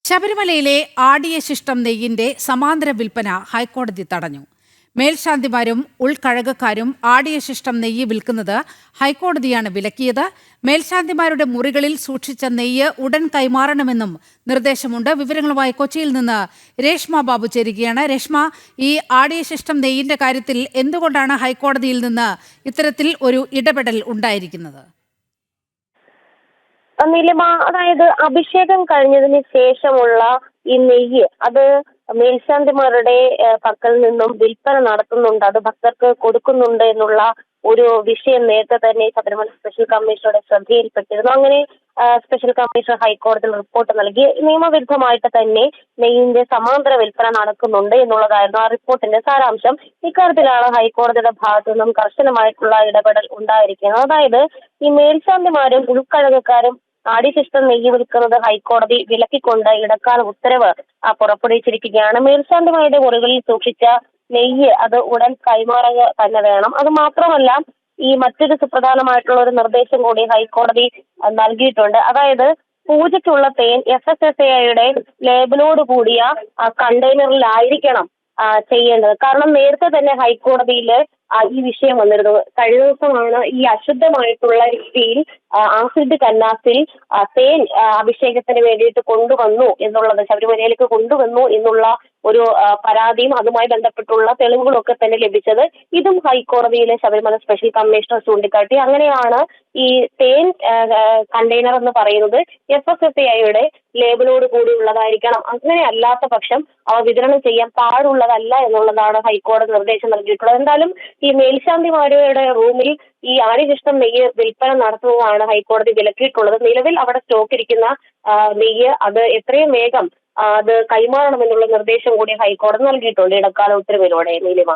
ശബരിമലയിലെ ആടിയ ശിഷ്ടം നെയ്യിന്റെ സമാന്തര വിൽപ്പന ഹൈക്കോടതി തടഞ്ഞു. മേൽശാന്തിമാരും ഉൾക്കഴകക്കാരും ആടിയ ശിഷ്ടം നെയ്യ് വിൽക്കുന്നത് ഹൈക്കോടതിയാണ് വിലക്കിയത്. മേൽശാന്തിമാരുടെ മുറികളിൽ സൂക്ഷിച്ച നെയ്യ് ഉടൻ കൈമാറണമെന്നും നിർദ്ദേശമുണ്ട്. വിവരങ്ങളുമായി കൊച്ചിയിൽ നിന്ന് രേഷ്മ ബാബു ചേരുകയാണ്. രേഷ്മ, ഈ ആടിയ ശിഷ്ടം നെയ്യിന്റെ കാര്യത്തിൽ എന്തുകൊണ്ടാണ് ഹൈക്കോടതിയിൽ നിന്ന് ഇത്തരത്തിൽ ഒരു ഇടപെടൽ ഉണ്ടായിരിക്കുന്നത്? നീലിമ, അതായത് അഭിഷേകം കഴിഞ്ഞതിന് ശേഷമുള്ള ഈ നെയ്യ് അത് മേൽശാന്തിമാരുടെ പക്കൽ നിന്നും വിൽപ്പന നടത്തുന്നുണ്ട്, അത് ഭക്തർക്ക് കൊടുക്കുന്നുണ്ട് എന്നുള്ള ഒരു വിഷയം നേരത്തെ തന്നെ ശബരിമല സ്പെഷ്യൽ കമ്മീഷണറുടെ ശ്രദ്ധയിൽപ്പെട്ടിരുന്നു. അങ്ങനെ സ്പെഷ്യൽ കമ്മീഷണർ ഹൈക്കോടതിയിൽ റിപ്പോർട്ട് നൽകി നിയമവിരുദ്ധമായിട്ട് തന്നെ നെയ്യിന്റെ സമാന്തര വിൽപ്പന നടക്കുന്നുണ്ട് എന്നുള്ളതായിരുന്നു ആ റിപ്പോർട്ടിന്റെ സാരാംശം. ഇക്കാര്യത്തിലാണ് ഹൈക്കോടതിയുടെ ഭാഗത്തു നിന്നും കർശനമായിട്ടുള്ള ഇടപെടൽ ഉണ്ടായിരിക്കുന്നത്. അതായത് ഈ മേൽശാന്തിമാരും ഉൾക്കഴകക്കാരും ആടിശിഷ്ടം നെയ്യ് വിൽക്കുന്നത് ഹൈക്കോടതി വിലക്കിക്കൊണ്ട് ഇടക്കാല ഉത്തരവ് പുറപ്പെടുവിച്ചിരിക്കുകയാണ്. മേൽശാന്തിമാരുടെ മുറികളിൽ സൂക്ഷിച്ച നെയ്യ് അത് ഉടൻ കൈമാറുക തന്നെ വേണം. അത് മാത്രമല്ല, ഈ മറ്റൊരു സുപ്രധാനമായിട്ടുള്ള ഒരു നിർദ്ദേശം കൂടി ഹൈക്കോടതി നൽകിയിട്ടുണ്ട്. അതായത് പൂജയ്ക്കുള്ള തേൻ FSSAIയുടെ ലേബലോട് കൂടിയ കണ്ടെയ്നറിലായിരിക്കണം ചെയ്യേണ്ടത്. കാരണം നേരത്തെ തന്നെ ഹൈക്കോടതിയിൽ ഈ വിഷയം വന്നിരുന്നു. കഴിഞ്ഞ ദിവസമാണ് ഈ അശുദ്ധമായിട്ടുള്ള രീതിയിൽ ആസിഡ് കന്നാസിൽ തേൻ അഭിഷേകത്തിന് വേണ്ടിയിട്ട് കൊണ്ടുവന്നു എന്നുള്ളത്, ശബരിമലയിലേക്ക് കൊണ്ടുവന്നു എന്നുള്ള ഒരു പരാതിയും അതുമായി ബന്ധപ്പെട്ടുള്ള തെളിവുകളൊക്കെ തന്നെ ലഭിച്ചത്. ഇതും ഹൈക്കോടതിയിലെ ശബരിമല സ്പെഷ്യൽ കമ്മീഷണർ ചൂണ്ടിക്കാട്ടി. അങ്ങനെയാണ് ഈ തേൻ കണ്ടെയ്നർ എന്ന് പറയുന്നത് FSSAIയുടെ ലേബലോട് കൂടി ഉള്ളതായിരിക്കണം. അങ്ങനെ അല്ലാത്ത പക്ഷം അവ വിതരണം ചെയ്യാൻ പാടുള്ളതല്ല എന്നുള്ളതാണ് ഹൈക്കോടതി നിർദ്ദേശം നൽകിയിട്ടുള്ളത്. എന്തായാലും ഈ മേൽശാന്തിമാരുടെ റൂമിൽ ഈ ആടിശിഷ്ടം നെയ്യ് വിൽപ്പന നടത്തുന്നതാണ് ഹൈക്കോടതി വിലക്കിയിട്ടുള്ളത്. നിലവിൽ അവിടെ സ്റ്റോക്ക് ഇരിക്കുന്ന നെയ്യ് അത് എത്രയും വേഗം അത് കൈമാറണമെന്നുള്ള നിർദ്ദേശം കൂടി ഹൈക്കോടതി നൽകിയിട്ടുണ്ട് ഇടക്കാല ഉത്തരവിലൂടെ. നീലിമ.